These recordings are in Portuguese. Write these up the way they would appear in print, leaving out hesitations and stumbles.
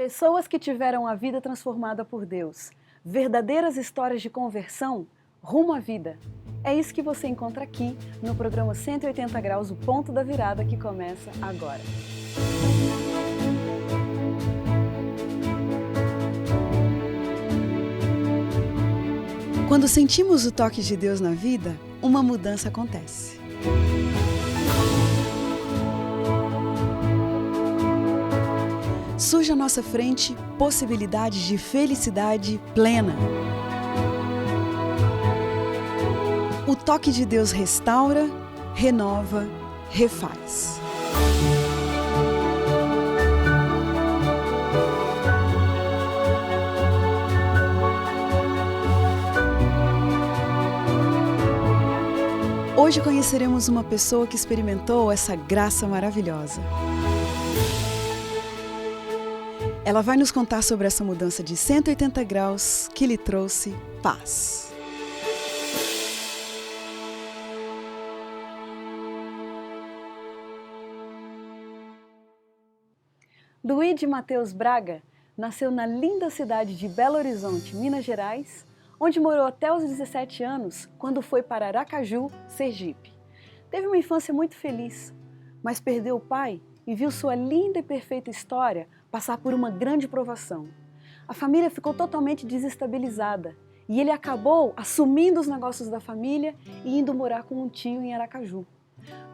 Pessoas que tiveram a vida transformada por Deus, verdadeiras histórias de conversão rumo à vida. É isso que você encontra aqui no programa 180 Graus, o ponto da virada, que começa agora. Quando sentimos o toque de Deus na vida, uma mudança acontece. Surge à nossa frente possibilidades de felicidade plena. O toque de Deus restaura, renova, refaz. Hoje conheceremos uma pessoa que experimentou essa graça maravilhosa. Ela vai nos contar sobre essa mudança de 180 graus que lhe trouxe paz. Luíde Matheus Braga nasceu na linda cidade de Belo Horizonte, Minas Gerais, onde morou até os 17 anos, quando foi para Aracaju, Sergipe. Teve uma infância muito feliz, mas perdeu o pai e viu sua linda e perfeita história passar por uma grande provação. A família ficou totalmente desestabilizada e ele acabou assumindo os negócios da família e indo morar com um tio em Aracaju.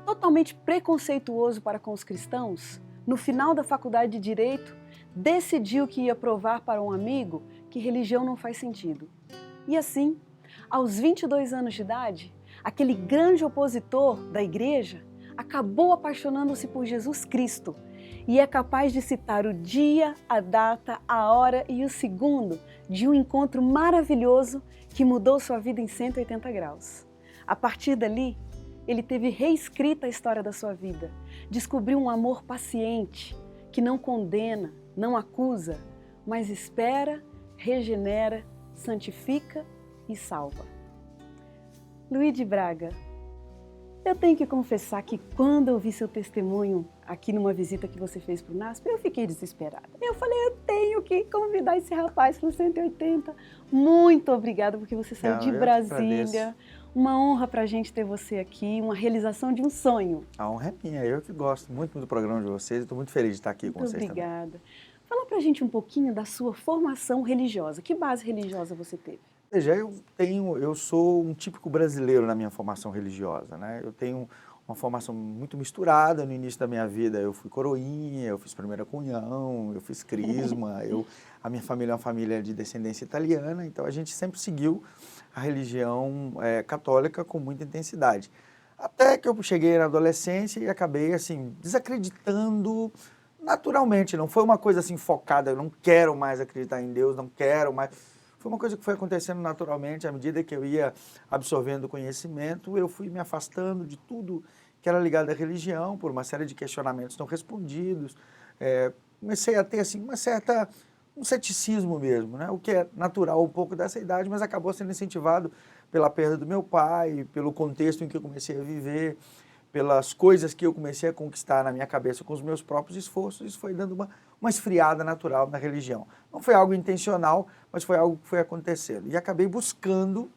Totalmente preconceituoso para com os cristãos, no final da faculdade de Direito, decidiu que ia provar para um amigo que religião não faz sentido. E assim, aos 22 anos de idade, aquele grande opositor da igreja acabou apaixonando-se por Jesus Cristo e é capaz de citar o dia, a data, a hora e o segundo de um encontro maravilhoso que mudou sua vida em 180 graus. A partir dali, ele teve reescrita a história da sua vida, descobriu um amor paciente, que não condena, não acusa, mas espera, regenera, santifica e salva. Luíde Braga, eu tenho que confessar que quando eu vi seu testemunho aqui numa visita que você fez para o NASP, eu fiquei desesperada. Eu falei, eu tenho que convidar esse rapaz para o 180. Muito obrigada, porque você saiu de Brasília. Uma honra para a gente ter você aqui, uma realização de um sonho. A honra é minha, eu que gosto muito do programa de vocês e estou muito feliz de estar aqui com vocês também. Muito obrigada. Fala para a gente um pouquinho da sua formação religiosa. Que base religiosa você teve? Veja, eu sou um típico brasileiro na minha formação religiosa, né? Eu tenho uma formação muito misturada. No início da minha vida eu fui coroinha, eu fiz primeira comunhão, eu fiz crisma, a minha família é uma família de descendência italiana, então a gente sempre seguiu a religião católica com muita intensidade. Até que eu cheguei na adolescência e acabei assim desacreditando naturalmente, não foi uma coisa assim focada, eu não quero mais acreditar em Deus, não quero mais. Foi uma coisa que foi acontecendo naturalmente, à medida que eu ia absorvendo conhecimento, eu fui me afastando de tudo que era ligado à religião, por uma série de questionamentos não respondidos. Comecei a ter assim, um ceticismo mesmo, né? O que é natural um pouco dessa idade, mas acabou sendo incentivado pela perda do meu pai, pelo contexto em que eu comecei a viver, pelas coisas que eu comecei a conquistar na minha cabeça com os meus próprios esforços. Isso foi dando uma esfriada natural na religião. Não foi algo intencional, mas foi algo que foi acontecendo. E acabei buscando,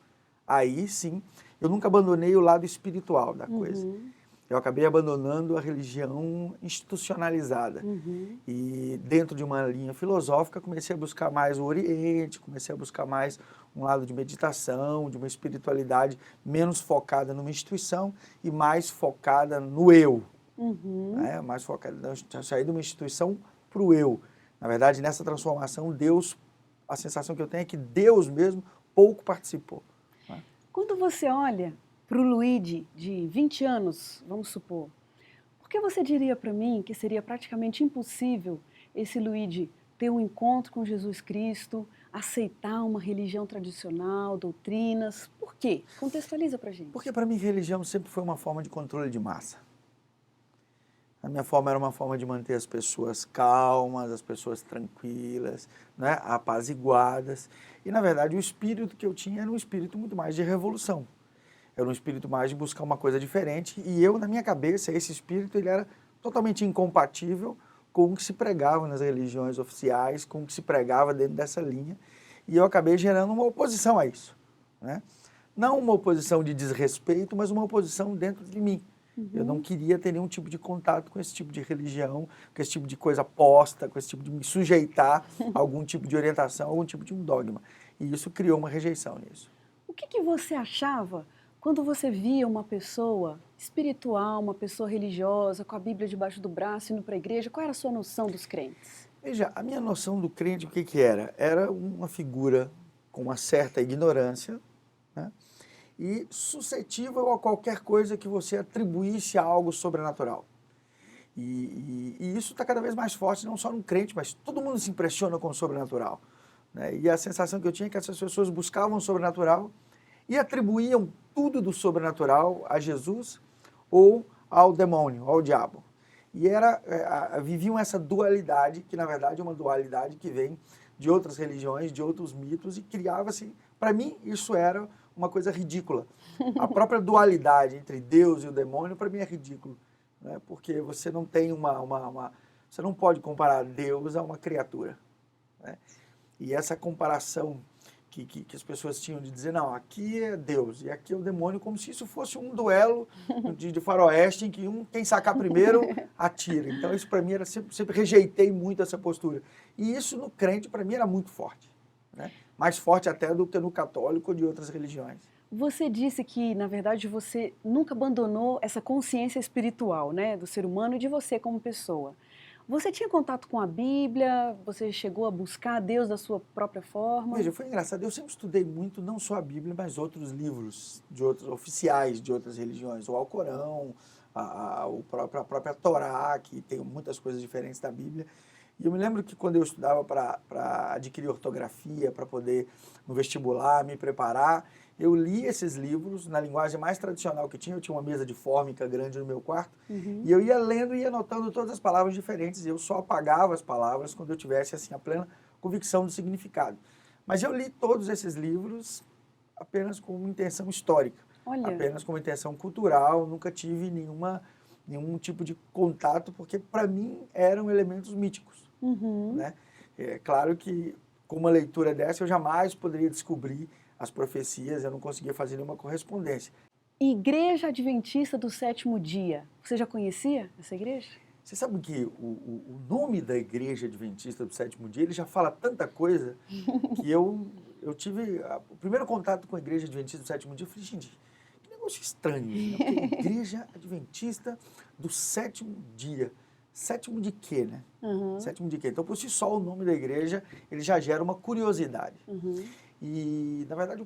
aí sim, eu nunca abandonei o lado espiritual da coisa. Eu acabei abandonando a religião institucionalizada. E dentro de uma linha filosófica, comecei a buscar mais o Oriente, comecei a buscar mais um lado de meditação, de uma espiritualidade menos focada numa instituição e mais focada no eu. Né? Mais focada, sair de uma instituição para o eu. Na verdade, nessa transformação, Deus, a sensação que eu tenho é que Deus mesmo pouco participou. Né? Quando você olha para o Luíde de 20 anos, vamos supor, por que você diria para mim que seria praticamente impossível esse Luíde ter um encontro com Jesus Cristo, aceitar uma religião tradicional, doutrinas? Por quê? Contextualiza para a gente. Porque para mim religião sempre foi uma forma de controle de massa. A minha forma era uma forma de manter as pessoas calmas, as pessoas tranquilas, né, apaziguadas. E, na verdade, o espírito que eu tinha era um espírito muito mais de revolução. Era um espírito mais de buscar uma coisa diferente. E eu, na minha cabeça, esse espírito ele era totalmente incompatível com com o que se pregava nas religiões oficiais, com o que se pregava dentro dessa linha, e eu acabei gerando uma oposição a isso, né? Não uma oposição de desrespeito, mas uma oposição dentro de mim. Eu não queria ter nenhum tipo de contato com esse tipo de religião, com esse tipo de coisa posta, com esse tipo de me sujeitar a algum tipo de orientação, algum tipo de um dogma. E isso criou uma rejeição nisso. O que você achava quando você via uma pessoa espiritual, uma pessoa religiosa, com a Bíblia debaixo do braço, indo para a igreja? Qual era a sua noção dos crentes? Veja, a minha noção do crente, o que que era? Era uma figura com uma certa ignorância, né? E suscetível a qualquer coisa que você atribuísse a algo sobrenatural. E isso está cada vez mais forte, não só no crente, mas todo mundo se impressiona com o sobrenatural, né? E a sensação que eu tinha é que essas pessoas buscavam o sobrenatural e atribuíam tudo do sobrenatural a Jesus ou ao demônio, ao diabo. E viviam essa dualidade, que na verdade é uma dualidade que vem de outras religiões, de outros mitos, e criava-se, para mim, isso era uma coisa ridícula. A própria dualidade entre Deus e o demônio, para mim, é ridículo, né? Porque você não tem você não pode comparar Deus a uma criatura, né? E essa comparação que as pessoas tinham de dizer, não, aqui é Deus e aqui é o demônio, como se isso fosse um duelo de faroeste em que quem sacar primeiro, atira. Então isso para mim era sempre rejeitei muito essa postura. E isso no crente para mim era muito forte, né? Mais forte até do que no católico ou de outras religiões. Você disse que, na verdade, você nunca abandonou essa consciência espiritual, né, do ser humano e de você como pessoa. Você tinha contato com a Bíblia? Você chegou a buscar Deus da sua própria forma? Veja, foi engraçado. Eu sempre estudei muito, não só a Bíblia, mas outros livros de outros oficiais de outras religiões, o Alcorão, a própria Torá, que tem muitas coisas diferentes da Bíblia. E eu me lembro que quando eu estudava para adquirir ortografia, para poder, no vestibular, me preparar, eu li esses livros na linguagem mais tradicional que tinha. Eu tinha uma mesa de fórmica grande no meu quarto, e eu ia lendo e ia anotando todas as palavras diferentes, e eu só apagava as palavras quando eu tivesse assim, a plena convicção do significado. Mas eu li todos esses livros apenas com uma intenção histórica, apenas com uma intenção cultural, nunca tive nenhum tipo de contato, porque para mim eram elementos míticos, né? É claro que com uma leitura dessa eu jamais poderia descobrir as profecias, eu não conseguia fazer nenhuma correspondência. Igreja Adventista do Sétimo Dia, você já conhecia essa igreja? Você sabe que o nome da Igreja Adventista do Sétimo Dia, ele já fala tanta coisa que eu tive o primeiro contato com a Igreja Adventista do Sétimo Dia, eu falei, gente, que negócio estranho isso, né? Porque Igreja Adventista do Sétimo Dia. Sétimo de quê, né? Sétimo de quê? Então, por si só, o nome da igreja, ele já gera uma curiosidade. E, na verdade,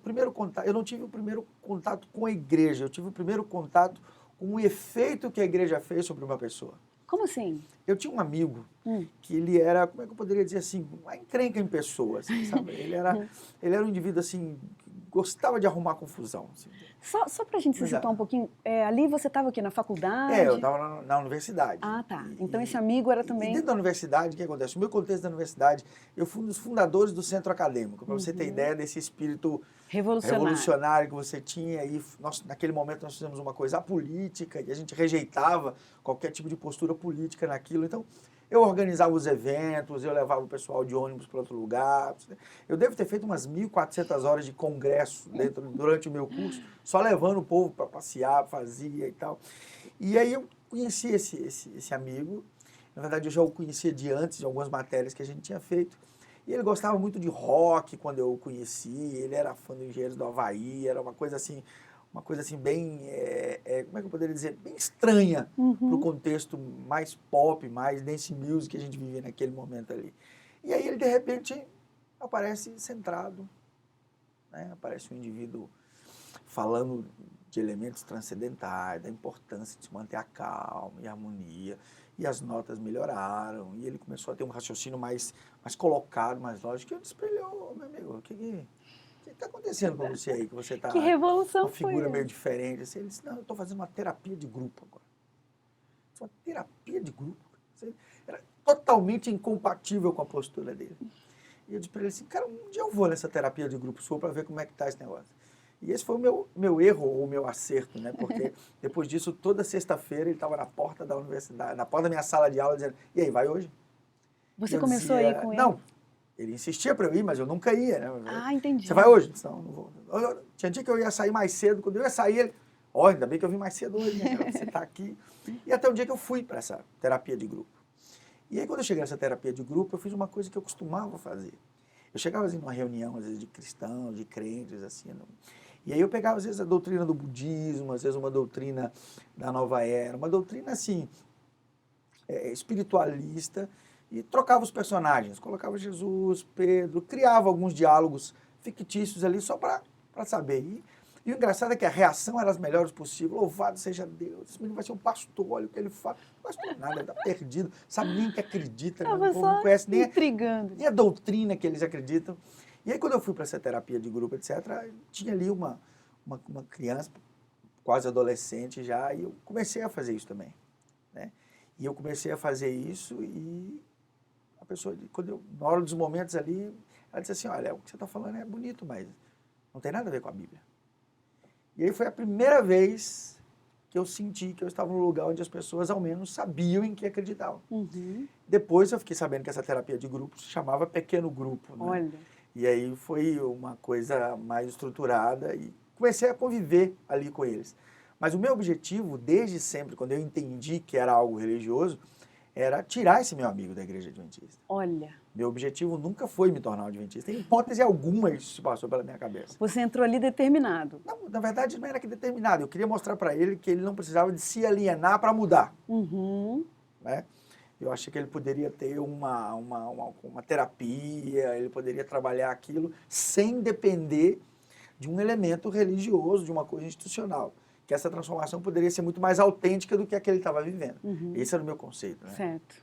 eu não tive o primeiro contato com a igreja, eu tive o primeiro contato com o efeito que a igreja fez sobre uma pessoa. Como assim? Eu tinha um amigo que ele era, como é que eu poderia dizer assim, uma encrenca em pessoas, sabe? Ele era um indivíduo, assim, que gostava de arrumar confusão. Assim. Só para a gente se situar um pouquinho, ali você estava o quê? Na faculdade? Eu estava na universidade. Ah, tá. Então esse amigo era também... E dentro da universidade, o que acontece? No meu contexto da universidade, eu fui um dos fundadores do centro acadêmico, para você ter ideia desse espírito revolucionário que você tinha. E naquele momento nós fizemos uma coisa apolítica e a gente rejeitava qualquer tipo de postura política naquilo. Então, eu organizava os eventos, eu levava o pessoal de ônibus para outro lugar. Eu devo ter feito umas 1.400 horas de congresso durante o meu curso, só levando o povo para passear, fazia e tal. E aí eu conheci esse amigo. Na verdade, eu já o conhecia de antes, de algumas matérias que a gente tinha feito. E ele gostava muito de rock quando eu o conheci. Ele era fã do Engenheiros do Havaí, era uma coisa assim bem, como é que eu poderia dizer, bem estranha para o contexto mais pop, mais dance music que a gente vivia naquele momento ali. E aí ele, de repente, aparece centrado, né? Aparece um indivíduo falando de elementos transcendentais, da importância de se manter a calma e a harmonia, e as notas melhoraram, e ele começou a ter um raciocínio mais colocado, mais lógico, e eu disse para ele, meu amigo, o que está acontecendo com você aí, que você está... Que revolução uma figura foi meio diferente. Assim, ele disse, não, eu estou fazendo uma terapia de grupo agora. Uma terapia de grupo. Era totalmente incompatível com a postura dele. E eu disse para ele assim, cara, um dia eu vou nessa terapia de grupo sua para ver como é que está esse negócio. E esse foi o meu erro ou o meu acerto, né? Porque depois disso, toda sexta-feira, ele estava na porta da universidade, na porta da minha sala de aula, dizendo, e aí, vai hoje? Você eu começou a ir com ele? Não, ele insistia para eu ir, mas eu nunca ia, né? Ah, entendi. Você vai hoje? Não, não vou. Tinha dia que eu ia sair mais cedo, quando eu ia sair, ele... Ó, ainda bem que eu vim mais cedo hoje, né, cara? Você tá aqui. E até um dia que eu fui para essa terapia de grupo. E aí, quando eu cheguei nessa terapia de grupo, eu fiz uma coisa que eu costumava fazer. Eu chegava, assim, numa reunião, às vezes, de cristãos, de crentes, assim, e aí eu pegava, às vezes, a doutrina do budismo, às vezes uma doutrina da nova era, uma doutrina, assim, espiritualista, e trocava os personagens, colocava Jesus, Pedro, criava alguns diálogos fictícios ali só para saber. E o engraçado é que a reação era as melhores possíveis. Louvado seja Deus, esse menino vai ser um pastor, olha o que ele fala. Não pastor nada, ele está perdido, sabe nem que acredita, Tava o povo não só conhece intrigando. nem a doutrina que eles acreditam. E aí quando eu fui para essa terapia de grupo, etc., tinha ali uma criança, quase adolescente já, e eu comecei a fazer isso também, né? E eu comecei a fazer isso e a pessoa, na hora dos momentos ali, ela disse assim, olha, o que você está falando é bonito, mas não tem nada a ver com a Bíblia. E aí foi a primeira vez que eu senti que eu estava num lugar onde as pessoas ao menos sabiam em que acreditavam. Uhum. Depois eu fiquei sabendo que essa terapia de grupo se chamava pequeno grupo, né? Olha. E aí foi uma coisa mais estruturada e comecei a conviver ali com eles. Mas o meu objetivo, desde sempre, quando eu entendi que era algo religioso, era tirar esse meu amigo da igreja adventista. Olha. Meu objetivo nunca foi me tornar um adventista. Em hipótese alguma isso se passou pela minha cabeça. Você entrou ali determinado. Não, na verdade, não era que determinado. Eu queria mostrar para ele que ele não precisava de se alienar para mudar. Uhum. Né? Eu achei que ele poderia ter uma terapia, ele poderia trabalhar aquilo sem depender de um elemento religioso, de uma coisa institucional. Que essa transformação poderia ser muito mais autêntica do que a que ele estava vivendo. Uhum. Esse era o meu conceito. Né? Certo.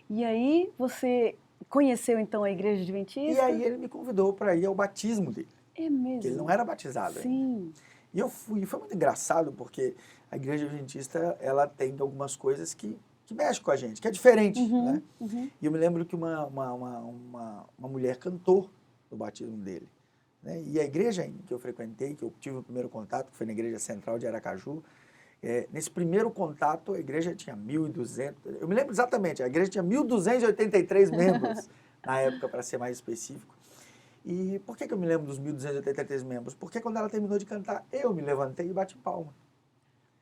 E aí você conheceu então a igreja adventista? E aí ele me convidou para ir ao batismo dele. É mesmo? Porque ele não era batizado ainda. Sim. E eu fui. E foi muito engraçado porque a igreja adventista ela tem algumas coisas que mexem com a gente, que é diferente. Uhum. Né? Uhum. E eu me lembro que uma mulher cantou no batismo dele. Né? E a igreja em que eu frequentei, que eu tive o primeiro contato, que foi na igreja central de Aracaju, nesse primeiro contato a igreja tinha 1.200, eu me lembro exatamente, a igreja tinha 1.283 membros, na época, para ser mais específico. E por que eu me lembro dos 1.283 membros? Porque quando ela terminou de cantar, eu me levantei e bati palma.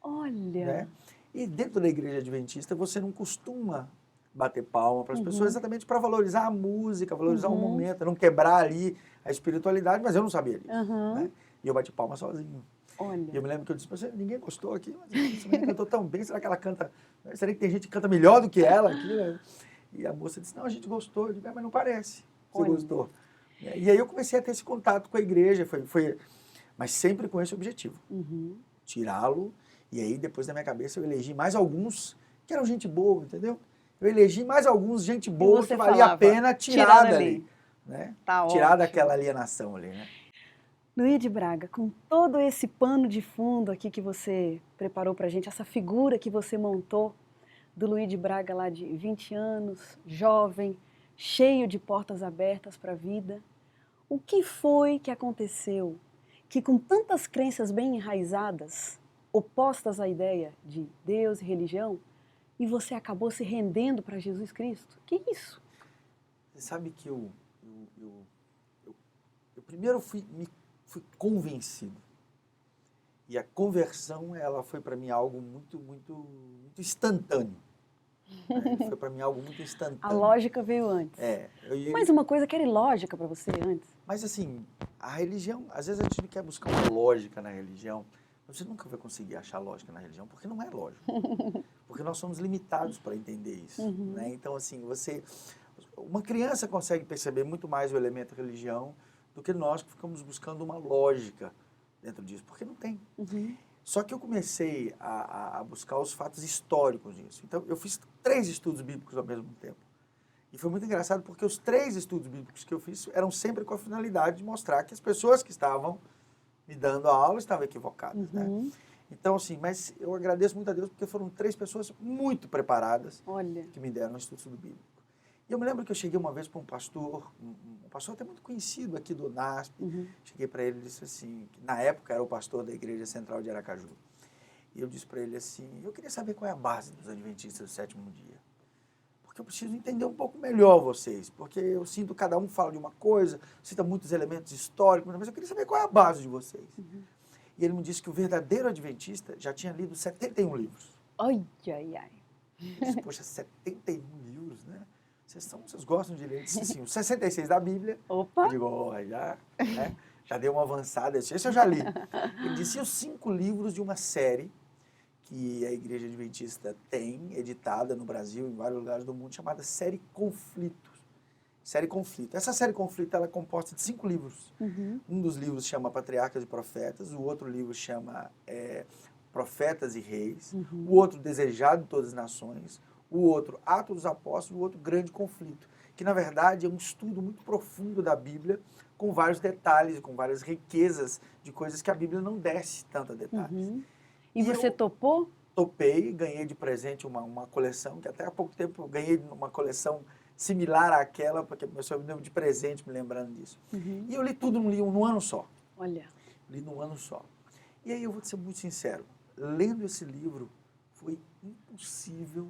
Olha! Né? E dentro da igreja adventista, você não costuma bater palma para as pessoas exatamente para valorizar a música, valorizar o momento, não quebrar ali a espiritualidade, mas eu não sabia disso. Né? E eu bati palma sozinho. Olha. E eu me lembro que eu disse, você, ninguém gostou aqui, mas essa menina cantou tão bem, será que ela canta, será que tem gente que canta melhor do que ela aqui? Né? E a moça disse, não, a gente gostou. Eu digo, mas não parece que você gostou. E aí eu comecei a ter esse contato com a igreja, mas sempre com esse objetivo, tirá-lo. E aí depois na minha cabeça eu elegi mais alguns que eram gente boa, entendeu? Eu elegi mais alguns gente boa que valia a pena tirar dali. Né? Tá tirar ótimo. daquela alienação ali, né? Luiz de Braga, com todo esse pano de fundo aqui que você preparou pra gente, essa figura que você montou do Luiz de Braga lá de 20 anos, jovem, cheio de portas abertas para a vida, o que foi que aconteceu que com tantas crenças bem enraizadas, opostas à ideia de Deus e religião, e você acabou se rendendo para Jesus Cristo? Que isso? Você sabe que eu primeiro fui convencido. E a conversão, ela foi para mim algo muito, muito, muito instantâneo. Né? Foi para mim algo muito instantâneo. A lógica veio antes. Mas uma coisa que era ilógica para você antes. Mas assim, a religião, às vezes a gente quer buscar uma lógica na religião, mas você nunca vai conseguir achar lógica na religião, porque não é lógico. Porque nós somos limitados para entender isso. Né? Então, assim, uma criança consegue perceber muito mais o elemento religião do que nós que ficamos buscando uma lógica dentro disso, porque não tem. Só que eu comecei a buscar os fatos históricos disso. Então, eu fiz 3 estudos bíblicos ao mesmo tempo. E foi muito engraçado porque os 3 estudos bíblicos que eu fiz eram sempre com a finalidade de mostrar que as pessoas que estavam me dando a aula estavam equivocadas. Né? Então, assim, mas eu agradeço muito a Deus porque foram 3 pessoas muito preparadas que me deram um estudo bíblico. E eu me lembro que eu cheguei uma vez para um pastor até muito conhecido aqui do NASP. Cheguei para ele e disse assim, que na época era o pastor da Igreja Central de Aracaju. E eu disse para ele assim, eu queria saber qual é a base dos adventistas do 7º dia. Porque eu preciso entender um pouco melhor vocês, porque eu sinto que cada um fala de uma coisa, cita muitos elementos históricos, mas eu queria saber qual é a base de vocês. E ele me disse que o verdadeiro adventista já tinha lido 71 livros. Ai, ai, ai. Eu disse, poxa, 71 livros, né? Vocês gostam de ler? Assim, os 66 da Bíblia. Opa! Eu digo, já, né? Já deu uma avançada. Esse eu já li. Ele disse, os 5 livros de uma série que a Igreja Adventista tem, editada no Brasil, em vários lugares do mundo, chamada Série Conflito. Série Conflito. Essa Série Conflito ela é composta de 5 livros. Um dos livros chama Patriarcas e Profetas, o outro livro chama Profetas e Reis, o outro Desejado de Todas as Nações, o outro Atos dos Apóstolos, o outro Grande Conflito, que na verdade é um estudo muito profundo da Bíblia, com vários detalhes, com várias riquezas de coisas que a Bíblia não desce tanto a detalhes. E você topou? Topei, ganhei de presente uma coleção, que até há pouco tempo eu ganhei uma coleção similar àquela, porque meu senhor me deu de presente, me lembrando disso. E eu li tudo num ano só. Olha. Li num ano só. E aí eu vou te ser muito sincero, lendo esse livro, foi impossível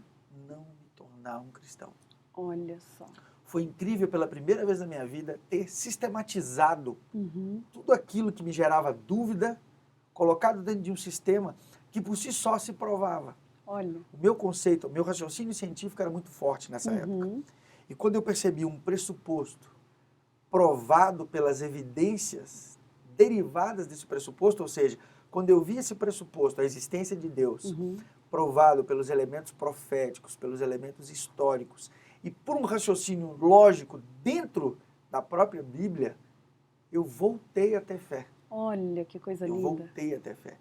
não me tornar um cristão. Olha só. Foi incrível pela primeira vez na minha vida ter sistematizado tudo aquilo que me gerava dúvida, colocado dentro de um sistema que por si só se provava. Olha. O meu conceito, o meu raciocínio científico era muito forte nessa época. E quando eu percebi um pressuposto provado pelas evidências derivadas desse pressuposto, ou seja, quando eu vi esse pressuposto, a existência de Deus, provado pelos elementos proféticos, pelos elementos históricos, e por um raciocínio lógico dentro da própria Bíblia, eu voltei a ter fé. Olha, que coisa linda. Eu voltei a ter fé.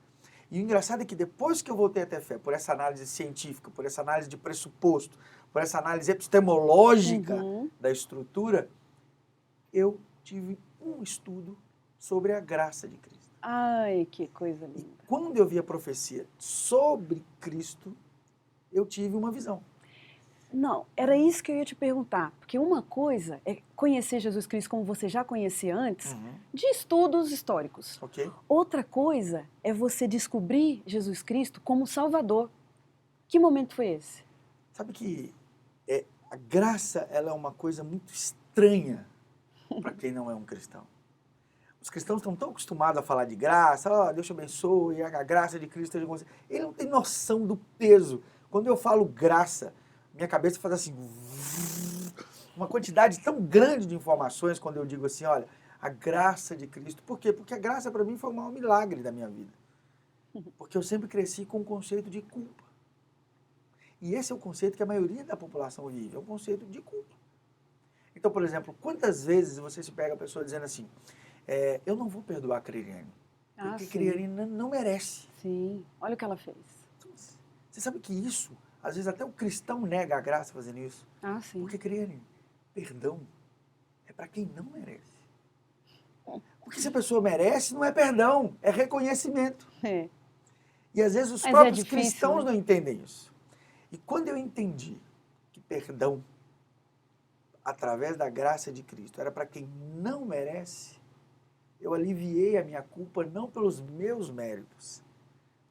E o engraçado é que depois que eu voltei a ter fé, por essa análise científica, por essa análise de pressuposto, por essa análise epistemológica da estrutura, eu tive um estudo sobre a graça de Cristo. Ai, que coisa linda. E quando eu vi a profecia sobre Cristo, eu tive uma visão. Não, era isso que eu ia te perguntar. Porque uma coisa é conhecer Jesus Cristo como você já conhecia antes, de estudos históricos. Ok? Outra coisa é você descobrir Jesus Cristo como Salvador. Que momento foi esse? Sabe que a graça ela é uma coisa muito estranha para quem não é um cristão. Os cristãos estão tão acostumados a falar de graça, Deus te abençoe, a graça de Cristo esteja com você. Ele não tem noção do peso. Quando eu falo graça, minha cabeça faz assim, uma quantidade tão grande de informações quando eu digo assim, olha, a graça de Cristo. Por quê? Porque a graça para mim foi o maior milagre da minha vida. Porque eu sempre cresci com o conceito de culpa. E esse é o conceito que a maioria da população vive, é o conceito de culpa. Então, por exemplo, quantas vezes você se pega a pessoa dizendo assim, eu não vou perdoar a Criariane, porque a Criariane não merece. Sim, olha o que ela fez. Você sabe que isso, às vezes até o cristão nega a graça fazendo isso. Sim. Porque, Criariane, perdão é para quem não merece. Porque se a pessoa merece, não é perdão, é reconhecimento. E às vezes os próprios cristãos não entendem isso. E quando eu entendi que perdão, através da graça de Cristo, era para quem não merece, eu aliviei a minha culpa não pelos meus méritos,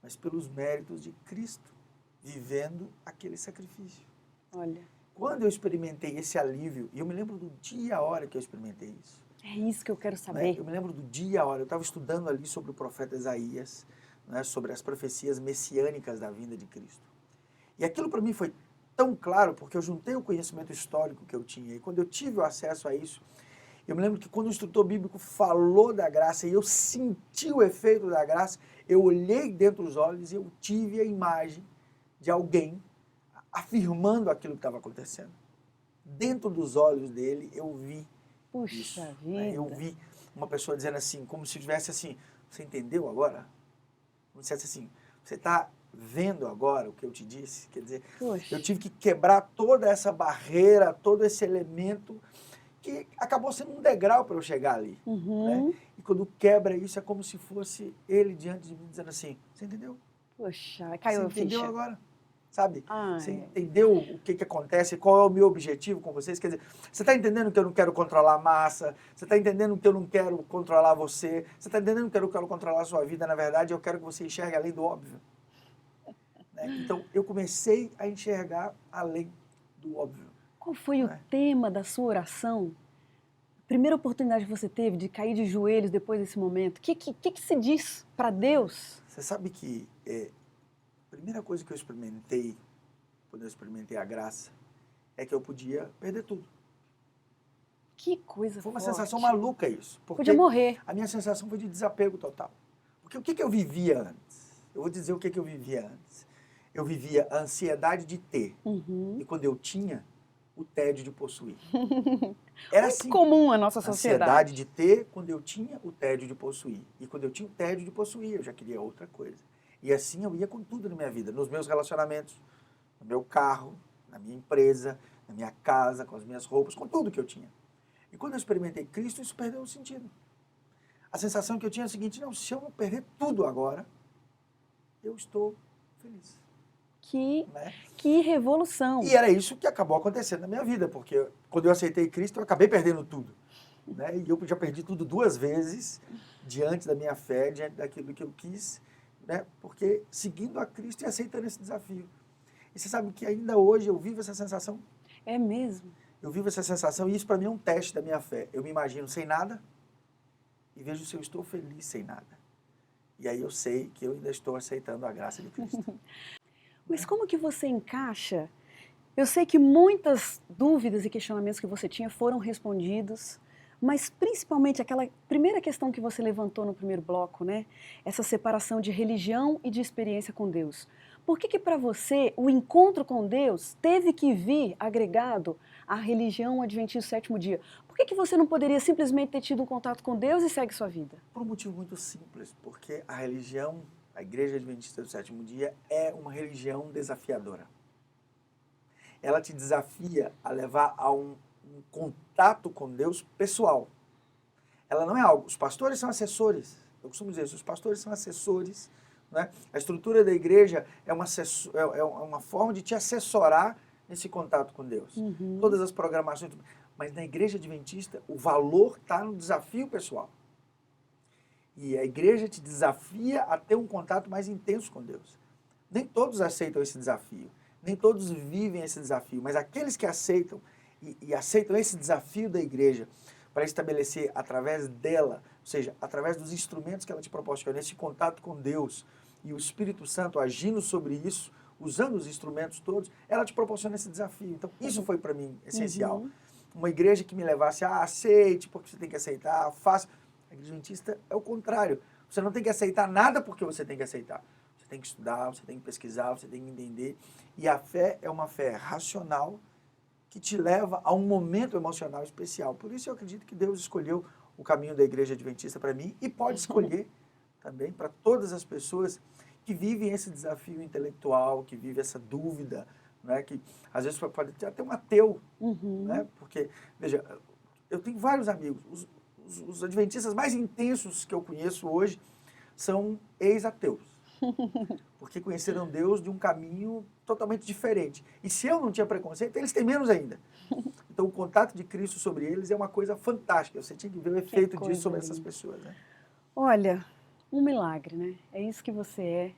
mas pelos méritos de Cristo, vivendo aquele sacrifício. Olha. Quando eu experimentei esse alívio, e eu me lembro do dia e a hora que eu experimentei isso. É isso que eu quero saber. Eu me lembro do dia e a hora. Eu estava estudando ali sobre o profeta Isaías, sobre as profecias messiânicas da vinda de Cristo. E aquilo para mim foi tão claro, porque eu juntei o conhecimento histórico que eu tinha. E quando eu tive o acesso a isso, eu me lembro que quando o instrutor bíblico falou da graça e eu senti o efeito da graça, eu olhei dentro dos olhos e eu tive a imagem de alguém afirmando aquilo que estava acontecendo. Dentro dos olhos dele, eu vi isso. Vida. Eu vi uma pessoa dizendo assim, como se tivesse assim, você entendeu agora? Como se dissesse assim, você está vendo agora o que eu te disse? Quer dizer, eu tive que quebrar toda essa barreira, todo esse elemento que acabou sendo um degrau para eu chegar ali. Né? E quando quebra isso, é como se fosse ele diante de mim dizendo assim, você entendeu? Poxa, caiu a ficha. Você entendeu agora? Sabe? Você entendeu o que acontece, qual é o meu objetivo com vocês? Quer dizer, você está entendendo que eu não quero controlar a massa? Você está entendendo que eu não quero controlar você? Você está entendendo que eu não quero controlar a sua vida? Na verdade, eu quero que você enxergue além do óbvio. Né? Então, eu comecei a enxergar além do óbvio. Qual foi o né? tema da sua oração? Primeira oportunidade que você teve de cair de joelhos depois desse momento. O que se diz para Deus? Você sabe que a primeira coisa que eu experimentei, quando eu experimentei a graça, é que eu podia perder tudo. Que coisa Foi uma forte. sensação maluca isso, Podia porque morrer. a minha sensação foi de desapego total. Porque o que eu vivia antes? Eu vou dizer o que eu vivia antes. Eu vivia a ansiedade de ter, e quando eu tinha, o tédio de possuir. Era Muito assim. comum a nossa Ansiedade sociedade. de ter, quando eu tinha, o tédio de possuir. E quando eu tinha o tédio de possuir, eu já queria outra coisa. E assim eu ia com tudo na minha vida, nos meus relacionamentos, no meu carro, na minha empresa, na minha casa, com as minhas roupas, com tudo que eu tinha. E quando eu experimentei Cristo, isso perdeu o sentido. A sensação que eu tinha é a seguinte: não, se eu não perder tudo agora, eu estou feliz. Né? Que revolução. E era isso que acabou acontecendo na minha vida, porque quando eu aceitei Cristo, eu acabei perdendo tudo. Né? E eu já perdi tudo 2 vezes, diante da minha fé, diante daquilo que eu quis, né? Porque seguindo a Cristo e aceitando esse desafio. E você sabe que ainda hoje eu vivo essa sensação? É mesmo? Eu vivo essa sensação e isso para mim é um teste da minha fé. Eu me imagino sem nada e vejo se eu estou feliz sem nada. E aí eu sei que eu ainda estou aceitando a graça de Cristo. Mas como que você encaixa? Eu sei que muitas dúvidas e questionamentos que você tinha foram respondidos, mas principalmente aquela primeira questão que você levantou no primeiro bloco, né? Essa separação de religião e de experiência com Deus. Por que para você o encontro com Deus teve que vir agregado à religião adventista do sétimo dia? Por que você não poderia simplesmente ter tido um contato com Deus e segue sua vida? Por um motivo muito simples, porque a religião, a Igreja Adventista do Sétimo Dia, é uma religião desafiadora. Ela te desafia a levar a um contato com Deus pessoal. Ela não é algo. Os pastores são assessores. Eu costumo dizer isso, os pastores são assessores. Né? A estrutura da igreja é uma forma de te assessorar nesse contato com Deus. Todas as programações. Mas na Igreja Adventista, o valor está no desafio pessoal. E a igreja te desafia a ter um contato mais intenso com Deus. Nem todos aceitam esse desafio. Nem todos vivem esse desafio. Mas aqueles que aceitam e aceitam esse desafio da igreja para estabelecer através dela, ou seja, através dos instrumentos que ela te proporciona, esse contato com Deus e o Espírito Santo agindo sobre isso, usando os instrumentos todos, ela te proporciona esse desafio. Então, isso foi para mim essencial. Uma igreja que me levasse, aceite, porque você tem que aceitar, faça. A igreja adventista é o contrário. Você não tem que aceitar nada porque você tem que aceitar. Você tem que estudar, você tem que pesquisar, você tem que entender. E a fé é uma fé racional que te leva a um momento emocional especial. Por isso eu acredito que Deus escolheu o caminho da igreja adventista para mim e pode escolher também para todas as pessoas que vivem esse desafio intelectual, que vivem essa dúvida, né? Que às vezes pode ter até um ateu, né? Porque, veja, eu tenho vários amigos, os adventistas mais intensos que eu conheço hoje são ex-ateus. Porque conheceram Deus de um caminho totalmente diferente. E se eu não tinha preconceito, eles têm menos ainda. Então o contato de Cristo sobre eles é uma coisa fantástica. Você tinha que ver o efeito disso sobre essas pessoas. Né? Olha, um milagre, né? É isso que você é.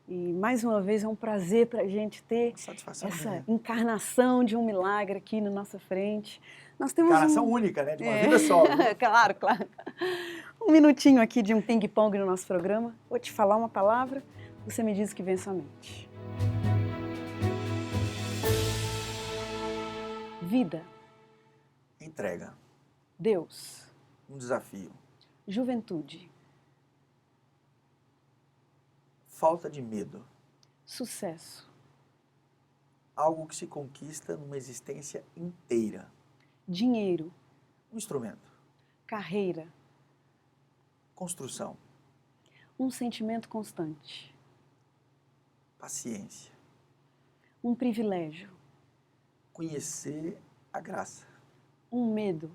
E mais uma vez é um prazer para a gente ter essa encarnação de um milagre aqui na nossa frente. Nós temos encarnação única, né? De uma vida só. Claro, claro. Um minutinho aqui de um ping-pong no nosso programa. Vou te falar uma palavra, você me diz o que vem à sua mente. Vida. Entrega. Deus. Um desafio. Juventude. Falta de medo. Sucesso. Algo que se conquista numa existência inteira. Dinheiro. Um instrumento. Carreira. Construção. Um sentimento constante. Paciência. Um privilégio. Conhecer a graça. Um medo.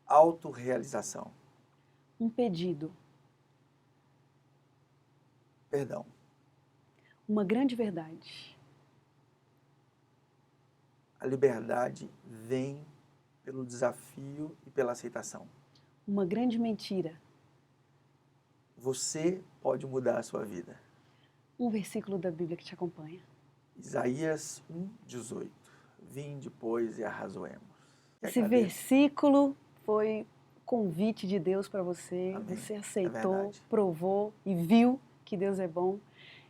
Autorrealização. Um pedido. Perdão. Uma grande verdade. A liberdade vem pelo desafio e pela aceitação. Uma grande mentira. Você pode mudar a sua vida. Um versículo da Bíblia que te acompanha. Isaías 1:18. Vinde, pois, e arrazoemos. Esse versículo foi convite de Deus para você. Amém. Você aceitou, verdade. provou e viu que Deus é bom.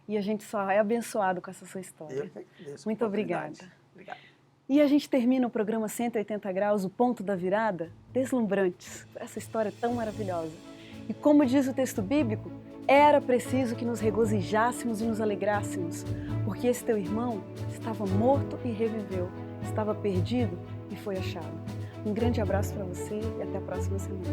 E a gente só é abençoado com essa sua história. Eu que agradeço a Muito oportunidade. obrigada. Obrigado. E a gente termina o programa 180 graus, o ponto da virada, deslumbrantes. Essa história tão maravilhosa. E como diz o texto bíblico, era preciso que nos regozijássemos e nos alegrássemos, porque esse teu irmão estava morto e reviveu, estava perdido e foi achado. Um grande abraço para você e até a próxima semana.